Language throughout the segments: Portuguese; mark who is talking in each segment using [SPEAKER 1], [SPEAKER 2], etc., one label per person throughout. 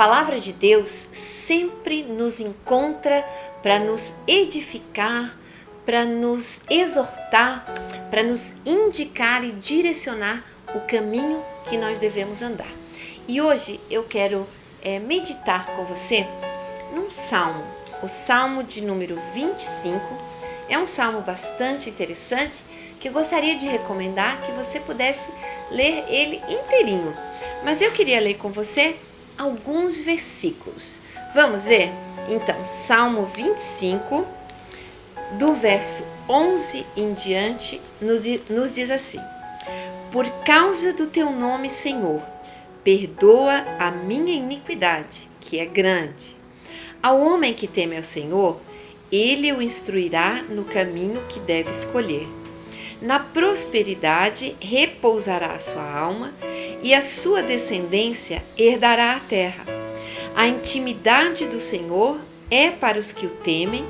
[SPEAKER 1] palavra de Deus sempre nos encontra para nos edificar, para nos exortar, para nos indicar e direcionar o caminho que nós devemos andar. E hoje eu quero meditar com você num salmo, o salmo de número 25. É um salmo bastante interessante que eu gostaria de recomendar que você pudesse ler ele inteirinho. Mas eu queria ler com você alguns versículos. Vamos ver? Então, Salmo 25, do verso 11 em diante, nos diz assim: Por causa do teu nome, Senhor, perdoa a minha iniquidade, que é grande. Ao homem que teme ao Senhor, ele o instruirá no caminho que deve escolher. Na prosperidade repousará a sua alma, e a sua descendência herdará a terra. A intimidade do Senhor é para os que o temem,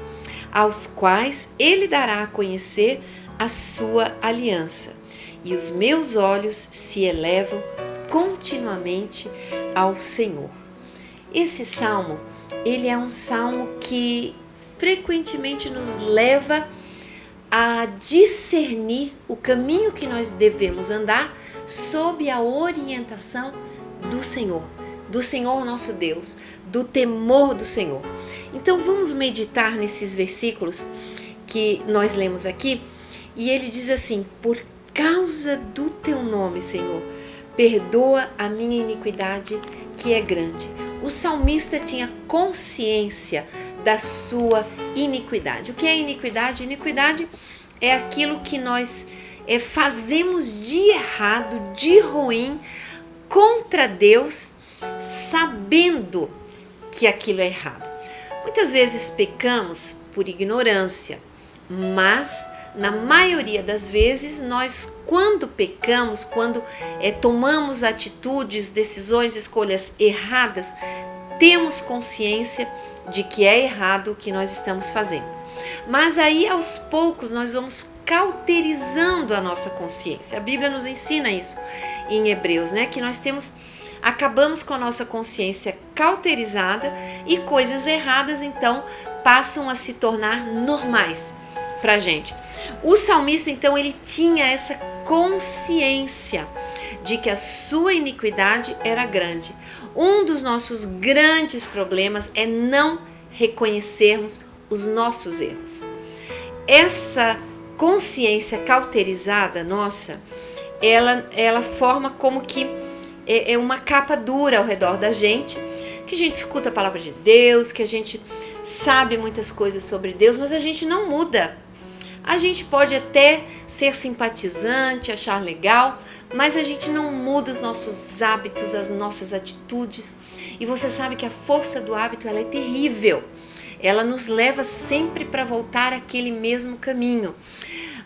[SPEAKER 1] aos quais ele dará a conhecer a sua aliança. E os meus olhos se elevam continuamente ao Senhor. Esse salmo, ele é um salmo que frequentemente nos leva a discernir o caminho que nós devemos andar sob a orientação do Senhor nosso Deus, do temor do Senhor. Então vamos meditar nesses versículos que nós lemos aqui, e ele diz assim: por causa do teu nome, Senhor, perdoa a minha iniquidade, que é grande. O salmista tinha consciência da sua iniquidade. O que é iniquidade? Iniquidade é aquilo que nós fazemos de errado, de ruim, contra Deus, sabendo que aquilo é errado. Muitas vezes pecamos por ignorância, mas na maioria das vezes nós, quando pecamos, quando tomamos atitudes, decisões, escolhas erradas, temos consciência de que é errado o que nós estamos fazendo. Mas aí aos poucos nós vamos cauterizando a nossa consciência. A Bíblia nos ensina isso em Hebreus, que nós acabamos com a nossa consciência cauterizada e coisas erradas então passam a se tornar normais pra gente. O salmista então ele tinha essa consciência de que a sua iniquidade era grande. Um dos nossos grandes problemas é não reconhecermos os nossos erros. Essa consciência cauterizada nossa, ela forma como que é uma capa dura ao redor da gente, que a gente escuta a palavra de Deus, que a gente sabe muitas coisas sobre Deus, mas a gente não muda. A gente pode até ser simpatizante, achar legal, mas a gente não muda os nossos hábitos, as nossas atitudes. E você sabe que a força do hábito ela é terrível. Ela nos leva sempre para voltar àquele mesmo caminho.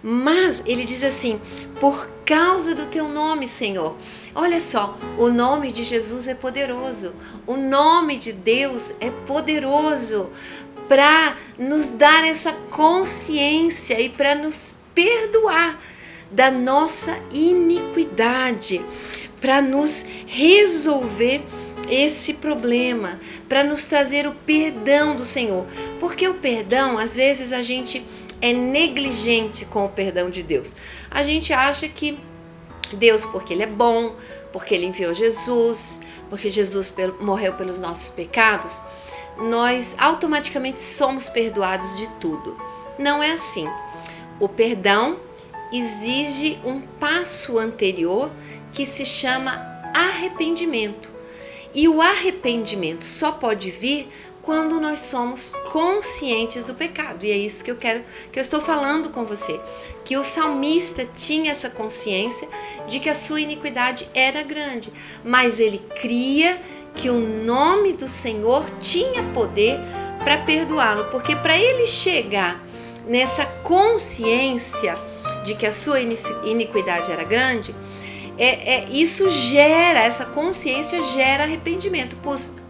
[SPEAKER 1] Mas ele diz assim: por causa do teu nome, Senhor. Olha só, o nome de Jesus é poderoso. O nome de Deus é poderoso para nos dar essa consciência e para nos perdoar da nossa iniquidade, para nos resolver esse problema, para nos trazer o perdão do Senhor. Porque o perdão, às vezes a gente é negligente com o perdão de Deus. A gente acha que Deus, porque Ele é bom, porque Ele enviou Jesus, porque Jesus morreu pelos nossos pecados, nós automaticamente somos perdoados de tudo. Não é assim. O perdão exige um passo anterior que se chama arrependimento. E o arrependimento só pode vir quando nós somos conscientes do pecado. E é isso que eu estou falando com você, que o salmista tinha essa consciência de que a sua iniquidade era grande, mas ele cria que o nome do Senhor tinha poder para perdoá-lo, porque para ele chegar nessa consciência de que a sua iniquidade era grande, isso gera, essa consciência gera arrependimento.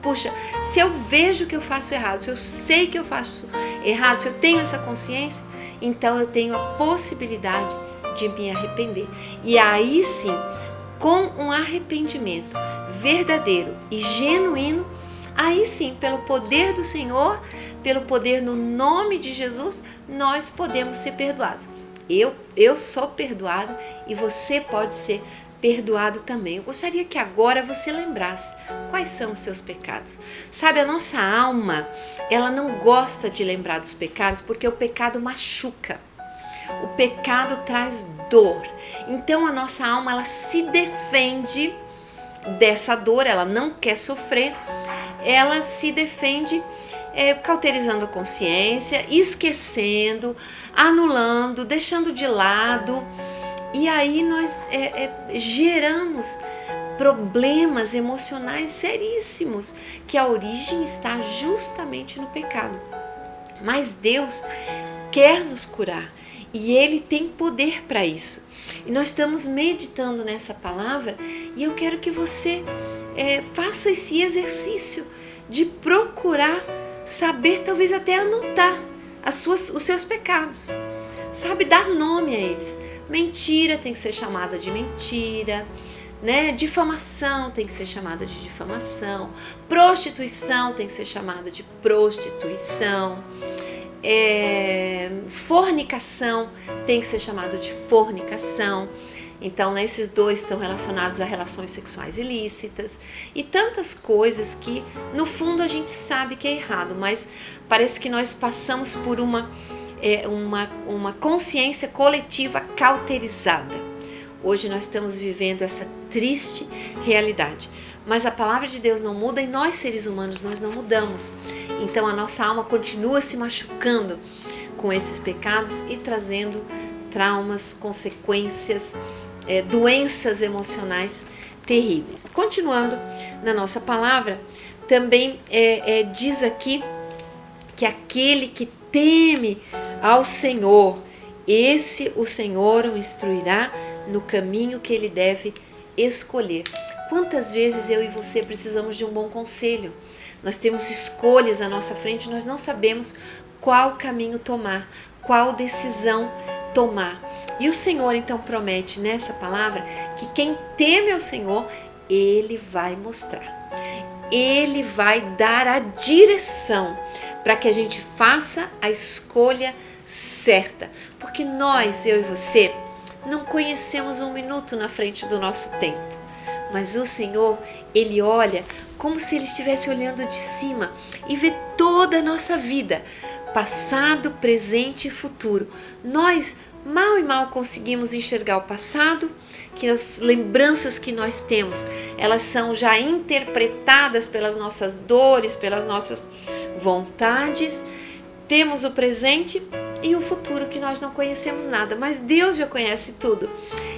[SPEAKER 1] Puxa, se eu vejo que eu faço errado, se eu sei que eu faço errado, se eu tenho essa consciência, então eu tenho a possibilidade de me arrepender. E aí sim, com um arrependimento verdadeiro e genuíno, aí sim, pelo poder do Senhor, pelo poder no nome de Jesus, nós podemos ser perdoados. Eu sou perdoada e você pode ser perdoado também. Eu gostaria que agora você lembrasse quais são os seus pecados. Sabe, a nossa alma, ela não gosta de lembrar dos pecados porque o pecado machuca. O pecado traz dor. Então a nossa alma, ela se defende dessa dor, ela não quer sofrer, ela se defende cauterizando a consciência, esquecendo, anulando, deixando de lado. E aí nós geramos problemas emocionais seríssimos, que a origem está justamente no pecado. Mas Deus quer nos curar e Ele tem poder para isso. E nós estamos meditando nessa palavra e eu quero que você faça esse exercício de procurar saber, talvez até anotar os seus pecados, sabe, dar nome a eles. Mentira tem que ser chamada de mentira, né? Difamação tem que ser chamada de difamação, prostituição tem que ser chamada de prostituição, fornicação tem que ser chamada de fornicação. Então, né, esses dois estão relacionados a relações sexuais ilícitas e tantas coisas que, no fundo, a gente sabe que é errado, mas parece que nós passamos por uma consciência coletiva cauterizada. Hoje nós estamos vivendo essa triste realidade, mas a palavra de Deus não muda e nós, seres humanos, nós não mudamos. Então, a nossa alma continua se machucando com esses pecados e trazendo traumas, consequências, doenças emocionais terríveis. Continuando na nossa palavra, também diz aqui que aquele que teme ao Senhor, esse o Senhor o instruirá no caminho que ele deve escolher. Quantas vezes eu e você precisamos de um bom conselho? Nós temos escolhas à nossa frente, nós não sabemos qual caminho tomar, qual decisão tomar. E o Senhor então promete nessa palavra que quem teme ao Senhor, Ele vai mostrar. Ele vai dar a direção para que a gente faça a escolha certa. Porque nós, eu e você, não conhecemos um minuto na frente do nosso tempo. Mas o Senhor, Ele olha como se Ele estivesse olhando de cima e vê toda a nossa vida, passado, presente e futuro. Nós mal e mal conseguimos enxergar o passado, que as lembranças que nós temos, elas são já interpretadas pelas nossas dores, pelas nossas vontades. Temos o presente e o futuro que nós não conhecemos nada, mas Deus já conhece tudo.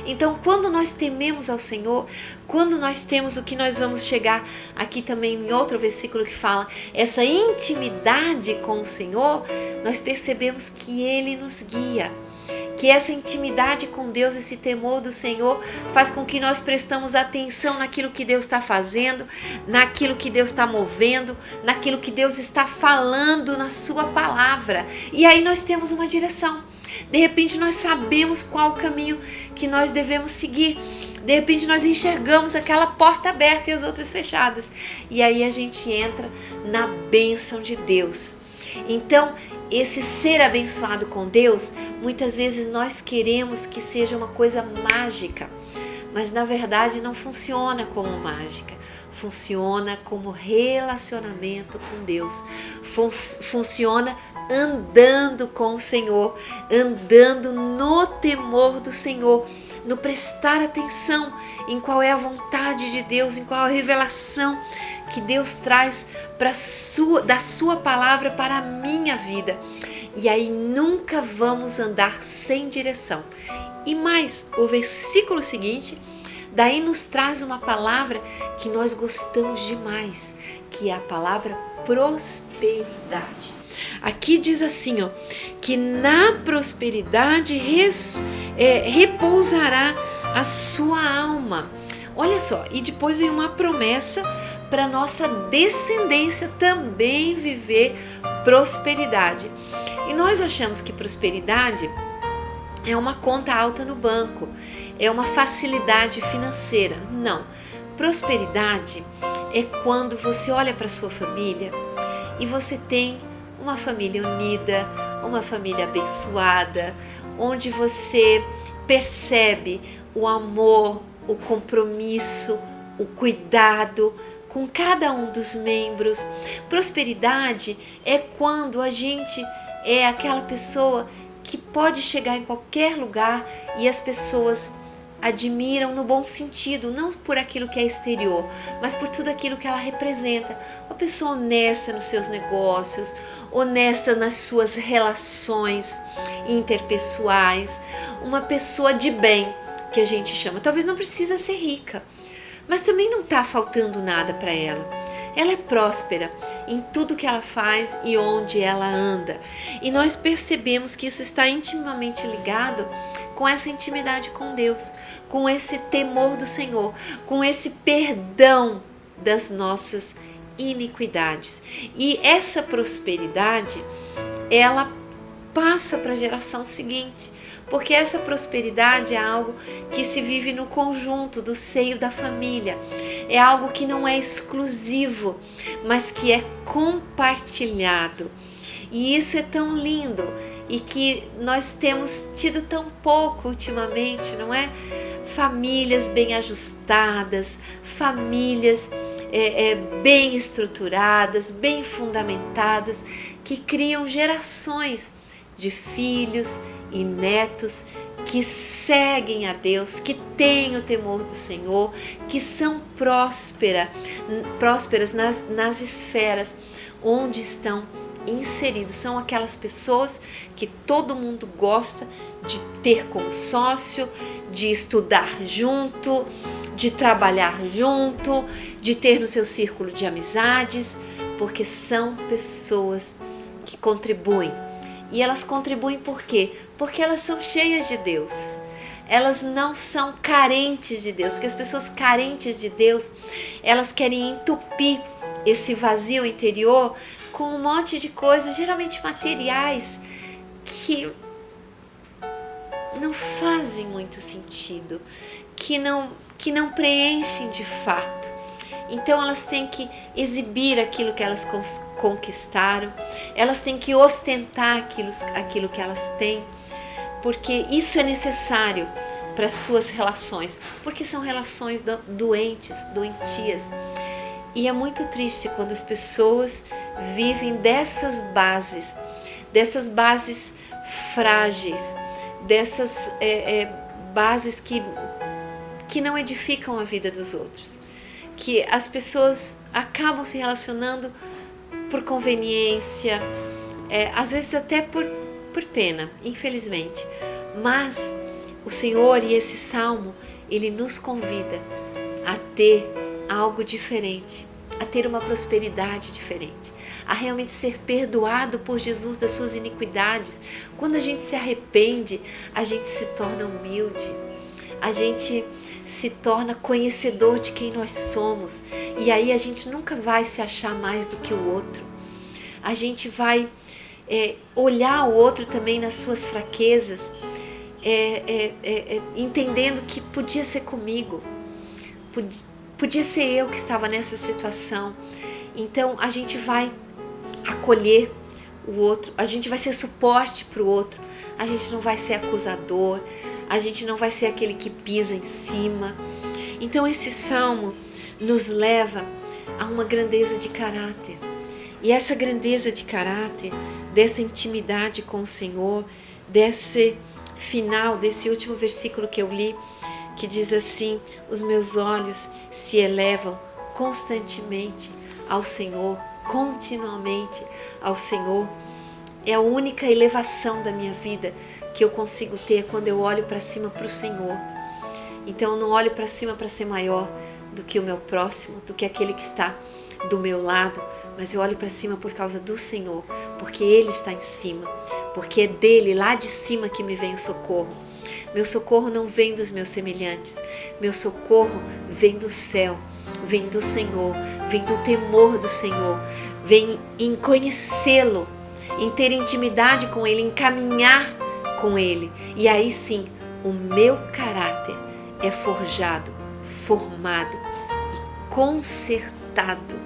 [SPEAKER 1] Então, quando nós tememos ao Senhor, quando nós temos o que nós vamos chegar aqui também em outro versículo que fala, essa intimidade com o Senhor, nós percebemos que Ele nos guia. Que essa intimidade com Deus, esse temor do Senhor, faz com que nós prestamos atenção naquilo que Deus está fazendo, naquilo que Deus está movendo, naquilo que Deus está falando na sua palavra. E aí nós temos uma direção. De repente nós sabemos qual o caminho que nós devemos seguir. De repente nós enxergamos aquela porta aberta e as outras fechadas. E aí a gente entra na bênção de Deus. Então, esse ser abençoado com Deus, muitas vezes nós queremos que seja uma coisa mágica, mas na verdade não funciona como mágica, funciona como relacionamento com Deus, funciona andando com o Senhor, andando no temor do Senhor, no prestar atenção em qual é a vontade de Deus, em qual a revelação que Deus traz da sua palavra para a minha vida. E aí nunca vamos andar sem direção. E mais, o versículo seguinte, daí nos traz uma palavra que nós gostamos demais, que é a palavra prosperidade. Aqui diz assim, ó, que na prosperidade repousará a sua alma. Olha só, e depois vem uma promessa para nossa descendência também viver prosperidade. E nós achamos que prosperidade é uma conta alta no banco, é uma facilidade financeira. Não. prosperidade é quando você olha para sua família e você tem uma família unida, uma família abençoada, onde você percebe o amor, o compromisso, o cuidado com cada um dos membros. Prosperidade é quando a gente é aquela pessoa que pode chegar em qualquer lugar e as pessoas admiram no bom sentido, não por aquilo que é exterior, mas por tudo aquilo que ela representa. Uma pessoa honesta nos seus negócios, honesta nas suas relações interpessoais, uma pessoa de bem, que a gente chama. Talvez não precisa ser rica, mas também não está faltando nada para ela. Ela é próspera em tudo que ela faz e onde ela anda. E nós percebemos que isso está intimamente ligado com essa intimidade com Deus, com esse temor do Senhor, com esse perdão das nossas iniquidades. E essa prosperidade, ela passa para a geração seguinte, porque essa prosperidade é algo que se vive no conjunto do seio da família. É algo que não é exclusivo, mas que é compartilhado. E isso é tão lindo e que nós temos tido tão pouco ultimamente, não é? Famílias bem ajustadas, famílias bem estruturadas, bem fundamentadas, que criam gerações de filhos e netos que seguem a Deus, que têm o temor do Senhor, que são prósperas nas esferas onde estão inseridos. São aquelas pessoas que todo mundo gosta de ter como sócio, de estudar junto, de trabalhar junto, de ter no seu círculo de amizades, porque são pessoas que contribuem. E elas contribuem por quê? Porque elas são cheias de Deus. Elas não são carentes de Deus, porque as pessoas carentes de Deus, elas querem entupir esse vazio interior com um monte de coisas, geralmente materiais, que não fazem muito sentido, que não preenchem de fato. Então elas têm que exibir aquilo que elas conquistaram, elas têm que ostentar aquilo que elas têm, porque isso é necessário para as suas relações, porque são relações doentias. E é muito triste quando as pessoas vivem dessas bases frágeis, dessas bases que não edificam a vida dos outros. Que as pessoas acabam se relacionando por conveniência, às vezes até por pena, infelizmente. Mas o Senhor e esse salmo, ele nos convida a ter algo diferente, a ter uma prosperidade diferente, a realmente ser perdoado por Jesus das suas iniquidades. Quando a gente se arrepende, a gente se torna humilde, a gente se torna conhecedor de quem nós somos, e aí a gente nunca vai se achar mais do que o outro. A gente vai olhar o outro também nas suas fraquezas, entendendo que podia ser comigo, podia ser eu que estava nessa situação. Então a gente vai acolher o outro, a gente vai ser suporte para o outro, a gente não vai ser acusador, a gente não vai ser aquele que pisa em cima. Então esse salmo nos leva a uma grandeza de caráter. E essa grandeza de caráter, dessa intimidade com o Senhor, desse final, desse último versículo que eu li, que diz assim: os meus olhos se elevam constantemente ao Senhor, continuamente ao Senhor. É a única elevação da minha vida que eu consigo ter quando eu olho para cima para o Senhor. Então eu não olho para cima para ser maior do que o meu próximo, do que aquele que está do meu lado, mas eu olho para cima por causa do Senhor, porque Ele está em cima, porque é dele, lá de cima, que me vem o socorro. Meu socorro não vem dos meus semelhantes, meu socorro vem do céu, vem do Senhor, vem do temor do Senhor, vem em conhecê-lo, em ter intimidade com Ele, em caminhar com Ele. E aí sim, o meu caráter é forjado, formado consertado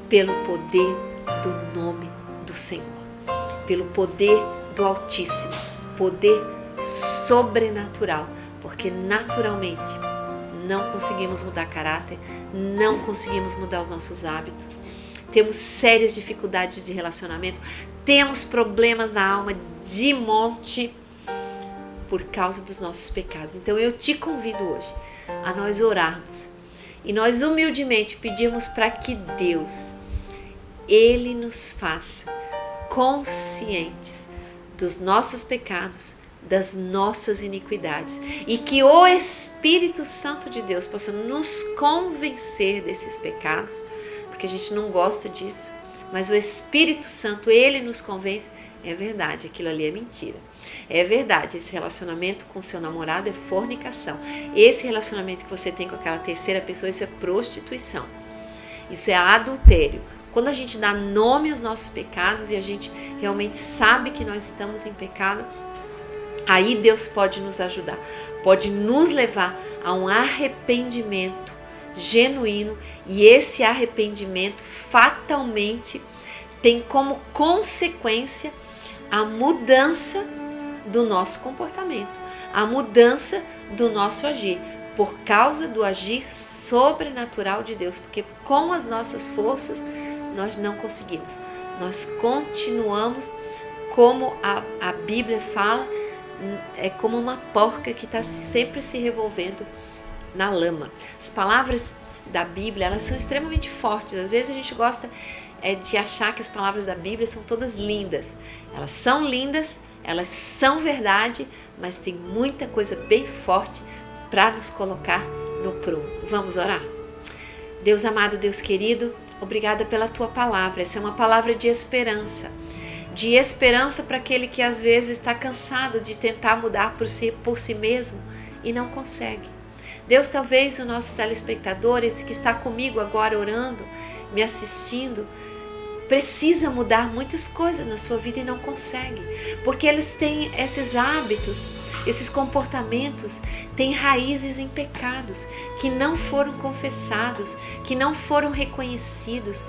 [SPEAKER 1] pelo poder do nome do Senhor, pelo poder do Altíssimo, poder sobrenatural, porque naturalmente não conseguimos mudar caráter, não conseguimos mudar os nossos hábitos, temos sérias dificuldades de relacionamento, temos problemas na alma de monte por causa dos nossos pecados. Então eu te convido hoje a nós orarmos e nós humildemente pedirmos para que Deus, Ele nos faça conscientes dos nossos pecados, das nossas iniquidades, e que o Espírito Santo de Deus possa nos convencer desses pecados, porque a gente não gosta disso, mas o Espírito Santo, Ele nos convence. É verdade, aquilo ali é mentira. É verdade, esse relacionamento com seu namorado é fornicação. Esse relacionamento que você tem com aquela terceira pessoa, isso é prostituição. Isso é adultério. Quando a gente dá nome aos nossos pecados e a gente realmente sabe que nós estamos em pecado, aí Deus pode nos ajudar, pode nos levar a um arrependimento genuíno, e esse arrependimento fatalmente tem como consequência a mudança do nosso comportamento, a mudança do nosso agir, por causa do agir sobrenatural de Deus, porque com as nossas forças nós não conseguimos, nós continuamos como a Bíblia fala, é como uma porca que está sempre se revolvendo na lama. As palavras da Bíblia, elas são extremamente fortes. Às vezes a gente gosta de achar que as palavras da Bíblia são todas lindas. Elas são lindas, elas são verdade, mas tem muita coisa bem forte para nos colocar no prumo. Vamos orar? Deus amado, Deus querido, obrigada pela tua palavra. Essa é uma palavra de esperança para aquele que às vezes está cansado de tentar mudar por si mesmo e não consegue. Deus, talvez o nosso telespectador, esse que está comigo agora orando, me assistindo, precisa mudar muitas coisas na sua vida e não consegue, porque eles têm esses hábitos, esses comportamentos, têm raízes em pecados que não foram confessados, que não foram reconhecidos,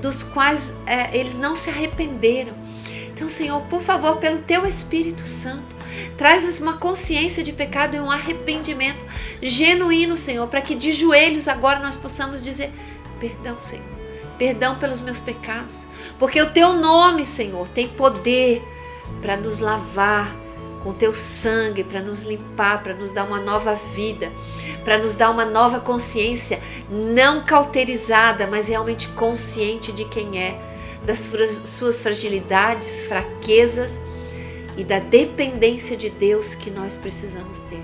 [SPEAKER 1] dos quais eles não se arrependeram. Então, Senhor, por favor, pelo Teu Espírito Santo, traz-nos uma consciência de pecado e um arrependimento genuíno, Senhor, para que de joelhos agora nós possamos dizer: perdão, Senhor, perdão pelos meus pecados, porque o Teu nome, Senhor, tem poder para nos lavar com o Teu sangue, para nos limpar, para nos dar uma nova vida, para nos dar uma nova consciência, não cauterizada, mas realmente consciente de quem é, das suas fragilidades, fraquezas e da dependência de Deus que nós precisamos ter,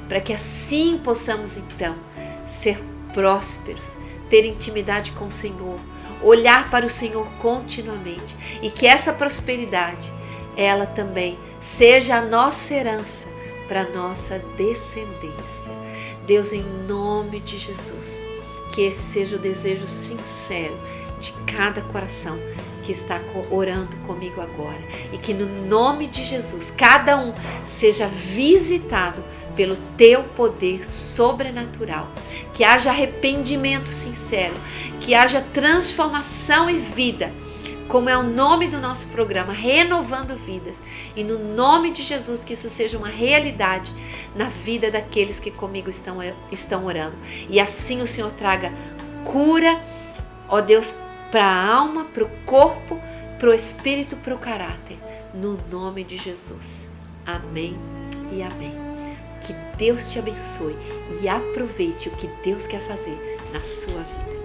[SPEAKER 1] para que assim possamos então ser prósperos, ter intimidade com o Senhor, olhar para o Senhor continuamente, e que essa prosperidade, ela também seja a nossa herança para a nossa descendência. Deus, em nome de Jesus, que esse seja o desejo sincero de cada coração que está orando comigo agora, e que no nome de Jesus cada um seja visitado pelo Teu poder sobrenatural, que haja arrependimento sincero, que haja transformação e vida, como é o nome do nosso programa, Renovando Vidas, e no nome de Jesus que isso seja uma realidade na vida daqueles que comigo estão orando, e assim o Senhor traga cura, ó Deus, para a alma, para o corpo, para o espírito, para o caráter, no nome de Jesus. Amém e amém. Que Deus te abençoe e aproveite o que Deus quer fazer na sua vida.